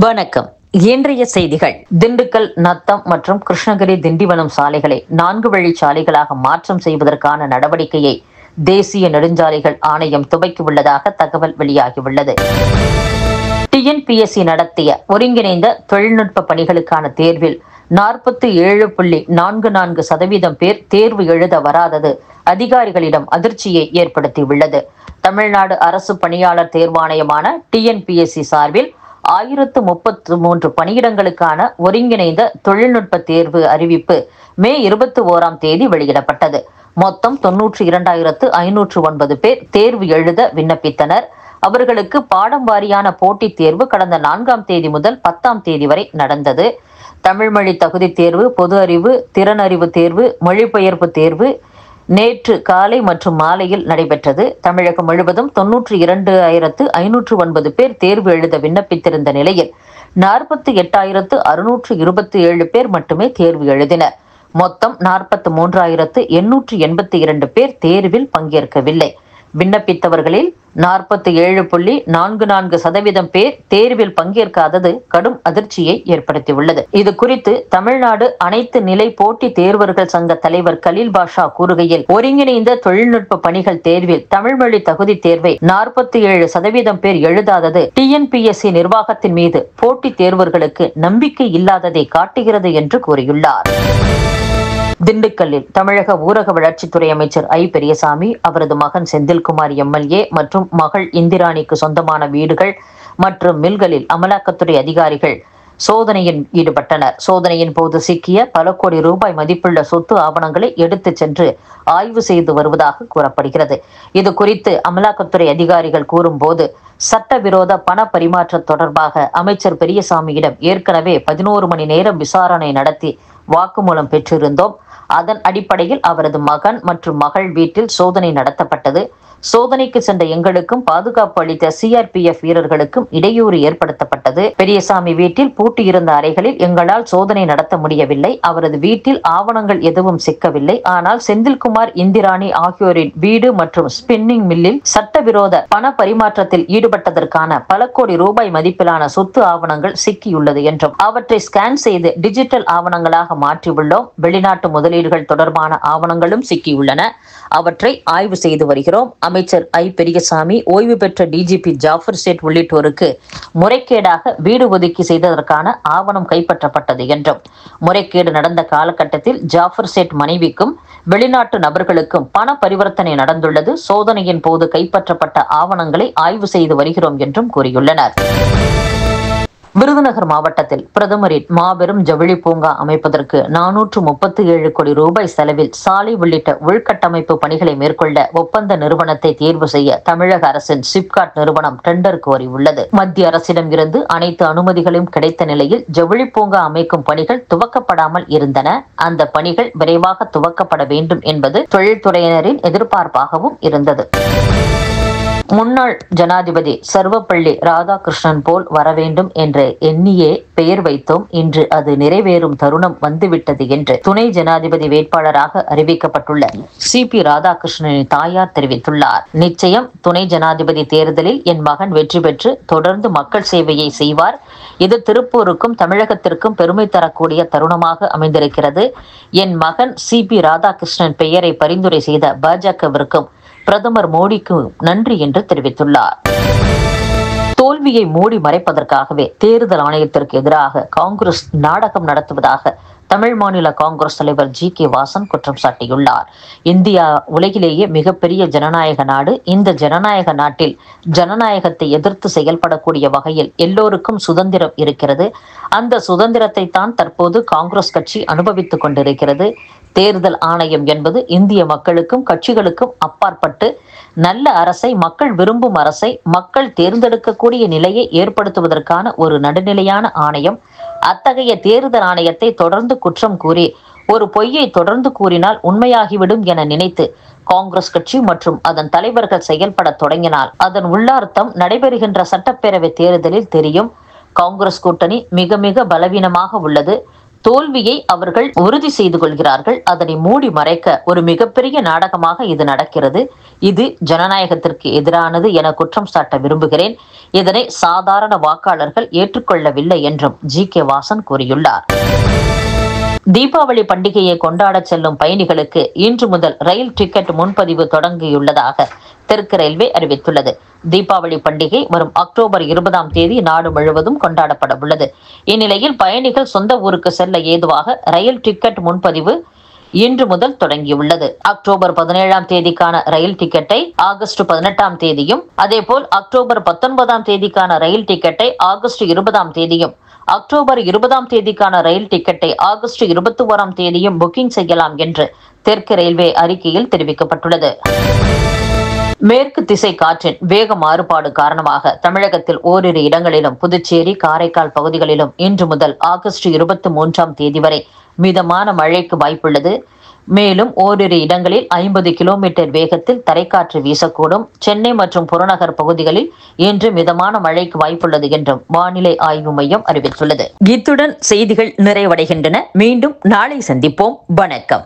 வணக்கம். இன்றைய செய்திகள். திண்டுக்கல், நத்தம் மற்றும் கிருஷ்ணகிரி திண்டிவனம் சாலைகளை 4 வழி சாலைகளாக மாற்றம் செய்வதற்கான நடவடிக்கையை தேசிய நெடுஞ்சாலைகள் ஆணையம் துவக்கியுள்ளதாக தகவல் வெளியாகியுள்ளது. டிஎன்பிஎஸ்சி நடத்திய ஒருங்கிணைந்த தொழில்நுட்ப பணிகளுக்கான தேர்வில் 47.44% பேர் தேர்வு எழுத வராதது அதிகாரிகளிடம் அதிர்ச்சியை ஏற்படுத்தியுள்ளது. தமிழ்நாடு அரசு பணியாளர் தேர்வாணையமான டிஎன்பிஎஸ்சி சார்பில் 1033 பணியிடங்களுக்கான ஒருங்கிணைந்த தொழில்நுட்ப தேர்வு அறிவிப்பு மே 21ஆம் தேதி வெளியிடப்பட்டது. மொத்தம் 92,509 பேர் தேர்வு எழுத விண்ணப்பித்தனர். அவர்களுக்கு பாடம் வாரியான போட்டித் தேர்வு கடந்த 4ஆம் தேதி முதல் 10ஆம் தேதி வரை நடந்தது. தமிழ் மொழி தகுதி தேர்வு, பொது அறிவு, திறனறிவு தேர்வு, மொழிபெயர்ப்பு தேர்வு நேற்று காலை மற்றும் மாலையில் நடைபெற்றது. தமிழகம் முழுவதும் 92,509 பேர் தேர்வு எழுத விண்ணப்பித்திருந்த நிலையில் 48,627 பேர் மட்டுமே தேர்வு எழுதினர். மொத்தம் 43,882 பேர் தேர்வில் பங்கேற்கவில்லை. விண்ணப்பித்தவர்களில் 47.44% பேர் தேர்வில் பங்கேற்காதது கடும் அதிர்ச்சியை ஏற்படுத்தியுள்ளது. இது குறித்து தமிழ்நாடு அனைத்து நிலை போட்டி தேர்வர்கள் சங்க தலைவர் கலீல் பாஷா கூறுகையில், ஒருங்கிணைந்த தொழில்நுட்ப பணிகள் தேர்வில் தமிழ் மொழி தகுதி தேர்வை 47% பேர் எழுதாதது டிஎன்பிஎஸ்சி நிர்வாகத்தின் மீது போட்டித் தேர்வர்களுக்கு நம்பிக்கை இல்லாததை காட்டுகிறது என்று கூறியுள்ளார். திண்டுக்கல்லில் தமிழக ஊரக வளர்ச்சித்துறை அமைச்சர் ஐ. பெரியசாமி, அவரது மகன் செந்தில்குமார் எம்எல்ஏ மற்றும் மகள் இந்திராணிக்கு சொந்தமான வீடுகள் மற்றும் மில்களில் அமலாக்கத்துறை அதிகாரிகள் சோதனையில் ஈடுபட்டனர். சோதனையின் போது சிக்கிய பல கோடி ரூபாய் மதிப்புள்ள சொத்து ஆவணங்களை எடுத்துச் சென்று ஆய்வு செய்து வருவதாக கூறப்படுகிறது. இது குறித்து அமலாக்கத்துறை அதிகாரிகள் கூறும்போது, சட்டவிரோத பண பரிமாற்றம் தொடர்பாக அமைச்சர் பெரியசாமியிடம் ஏற்கனவே 11 மணி நேரம் விசாரணை நடத்தி வாக்குமூலம் பெற்றிருந்தோம். அதன் அடிப்படையில் அவரது மகன் மற்றும் மகள் வீட்டில் சோதனை நடத்தப்பட்டது. சோதனைக்கு சென்ற எங்களுக்கும் பாதுகாப்பு அளித்த சிஆர்பிஎஃப் வீரர்களுக்கும் இடையூறு ஏற்படுத்தப்பட்டது. பெரியசாமி வீட்டில் பூட்டியிருந்த அறைகளில் எங்களால் சோதனை நடத்த முடியவில்லை. அவரது வீட்டில் ஆவணங்கள் எதுவும் சிக்கவில்லை. ஆனால் செந்தில்குமார், இந்திராணி ஆகியோரின் வீடு மற்றும் ஸ்பின்னிங் மில்லில் சட்டவிரோத பண பரிமாற்றத்தில் ஈடுபட்டதற்கான பல கோடி ரூபாய் மதிப்பிலான சொத்து ஆவணங்கள் சிக்கியுள்ளது என்றும் அவற்றை ஸ்கேன் செய்து டிஜிட்டல் ஆவணங்களாக மாற்றியுள்ளோம். வெளிநாட்டு முதலீடுகள் தொடர்பான ஆவணங்களும் சிக்கியுள்ளன. அவற்றை ஆய்வு செய்து வருகிறோம். அமைச்சர் ஐ. பெரியசாமி, ஓய்வு பெற்ற டிஜிபி ஜாஃபர் சேட் உள்ளிட்டோருக்கு முறைகேடாக வீடு ஒதுக்கி செய்ததற்கான ஆவணம் கைப்பற்றப்பட்டது என்றும், முறைகேடு நடந்த காலகட்டத்தில் ஜாஃபர் சேட் மனைவிக்கும் வெளிநாட்டு நபர்களுக்கும் பண பரிவர்த்தனை நடந்துள்ளது. சோதனையின் போது கைப்பற்றப்பட்ட ஆவணங்களை ஆய்வு செய்து வருகிறோம் என்றும் கூறியுள்ளனர். விருதுநகர் மாவட்டத்தில் பிரதமரின் மாபெரும் ஜவுளி பூங்கா அமைப்பதற்கு 437 கோடி ரூபாய் செலவில் சாலை உள்ளிட்ட உள்கட்டமைப்பு பணிகளை மேற்கொள்ள ஒப்பந்த நிறுவனத்தை தேர்வு செய்ய தமிழக அரசின் சிப்காட் நிறுவனம் டெண்டர் கோரியுள்ளது. மத்திய அரசிடம் இருந்து அனைத்து அனுமதிகளும் கிடைத்த நிலையில் ஜவுளி பூங்கா அமைக்கும் பணிகள் துவக்கப்படாமல் இருந்தன. அந்த பணிகள் விரைவாக துவக்கப்பட வேண்டும் என்பது தொழில்துறையினரின் எதிர்பார்ப்பாகவும் இருந்தது. முன்னாள் ஜனாதிபதி சர்வப்பள்ளி ராதாகிருஷ்ணன் போல் வர வேண்டும் என்று எண்ணியே பெயர் வைத்தோம். இன்று அது நிறைவேறும் தருணம் வந்துவிட்டது என்று துணை ஜனாதிபதி வேட்பாளராக அறிவிக்கப்பட்டுள்ள சி.பி. ராதாகிருஷ்ணனின் தாயார் தெரிவித்துள்ளார். நிச்சயம் துணை ஜனாதிபதி தேர்தலில் என் மகன் வெற்றி பெற்று தொடர்ந்து மக்கள் சேவையை செய்வார். இது திருப்பூருக்கும் தமிழகத்திற்கும் பெருமை தரக்கூடிய தருணமாக அமைந்திருக்கிறது. என் மகன் சி.பி. ராதாகிருஷ்ணன் பெயரை பரிந்துரை செய்த பாஜகவிற்கும் பிரதமர் மோடிக்கு நன்றி என்று தெரிவித்துள்ளார். தோல்வியை மூடி மறைப்பதற்காகவே தேர்தல் ஆணையத்திற்கு எதிராக காங்கிரஸ் நாடகம் நடத்துவதாக தமிழ் மாநில காங்கிரஸ் தலைவர் ஜி.கே. வாசன் குற்றம் சாட்டியுள்ளார். இந்தியா உலகிலேயே மிகப்பெரிய ஜனநாயக நாடு. இந்த ஜனநாயக நாட்டில் ஜனநாயகத்தை எதிர்த்து செயல்படக்கூடிய வகையில் எல்லோருக்கும் சுதந்திரம் இருக்கிறது. அந்த சுதந்திரத்தை தான் தற்போது காங்கிரஸ் கட்சி அனுபவித்துக் கொண்டிருக்கிறது. தேர்தல் ஆணையம் என்பது இந்திய மக்களுக்கும் கட்சிகளுக்கும் அப்பாற்பட்டு நல்ல அரசை, மக்கள் விரும்பும் அரசை, மக்கள் தேர்ந்தெடுக்கக்கூடிய நிலையை ஏற்படுத்துவதற்கான ஒரு நடுநிலையான ஆணையம். அத்தகைய தேர்தல் ஆணையத்தை தொடர்ந்து குற்றம் கூறி ஒரு பொய்யை தொடர்ந்து கூறினால் உண்மையாகிவிடும் என நினைத்து காங்கிரஸ் கட்சி மற்றும் அதன் தலைவர்கள் செயல்பட தொடங்கினால் அதன் உள்ளார்த்தம் நடைபெறுகின்ற சட்டப்பேரவை தேர்தலில் தெரியும். காங்கிரஸ் கூட்டணி மிக மிக பலவீனமாக உள்ளது. தோல்வியை அவர்கள் உறுதி செய்து கொள்கிறார்கள். அதனை மூடி மறைக்க ஒரு மிகப்பெரிய நாடகமாக இது நடக்கிறது. இது ஜனநாயகத்திற்கு எதிரானது என குற்றம் சாட்ட விரும்புகிறேன். இதனை சாதாரண வாக்காளர்கள் ஏற்றுக்கொள்ளவில்லை என்றும் ஜி.கே. வாசன் கூறியுள்ளார். தீபாவளி பண்டிகையை கொண்டாட செல்லும் பயணிகளுக்கு இன்று முதல் ரயில் டிக்கெட் முன்பதிவு தொடங்கியுள்ளதாக தெற்கு ரயில்வே அறிவித்துள்ளது. தீபாவளி பண்டிகை வரும் அக்டோபர் 20ஆம் தேதி நாடு முழுவதும் கொண்டாடப்பட உள்ளது. இந்நிலையில் பயணிகள் சொந்த ஊருக்கு செல்ல ஏதுவாக ரயில் டிக்கெட் முன்பதிவு இன்று முதல் தொடங்கியுள்ளது. அக்டோபர் 17ஆம் தேதிக்கான ரயில் டிக்கெட்டை ஆகஸ்ட் 18ஆம் தேதியும், அதேபோல் அக்டோபர் 19ஆம் தேதிக்கான ரயில் டிக்கெட்டை ஆகஸ்ட் 20ஆம் தேதியும், அக்டோபர் 20ஆம் தேதிக்கான ரயில் டிக்கெட்டை ஆகஸ்ட் 21ஆம் தேதியும் புக்கிங் செய்யலாம் என்று தெற்கு ரயில்வே அறிக்கையில் தெரிவிக்கப்பட்டுள்ளது. மேற்கு திசை காற்றின் வேக மாறுபாடு காரணமாக தமிழகத்தில் ஓரிரு இடங்களிலும், புதுச்சேரி, காரைக்கால் பகுதிகளிலும் இன்று முதல் ஆகஸ்ட் 23ஆம் தேதி வரை மிதமான மழைக்கு வாய்ப்புள்ளது. மேலும் ஓரிரு இடங்களில் 50 கிலோமீட்டர் வேகத்தில் தரைக்காற்று வீசக்கூடும். சென்னை மற்றும் புறநகர் பகுதிகளில் இன்று மிதமான மழைக்கு வாய்ப்புள்ளது என்றும் வானிலை ஆய்வு மையம் அறிவித்துள்ளது. இத்துடன் செய்திகள் நிறைவடைகின்றன. மீண்டும் நாளை சந்திப்போம். வணக்கம்.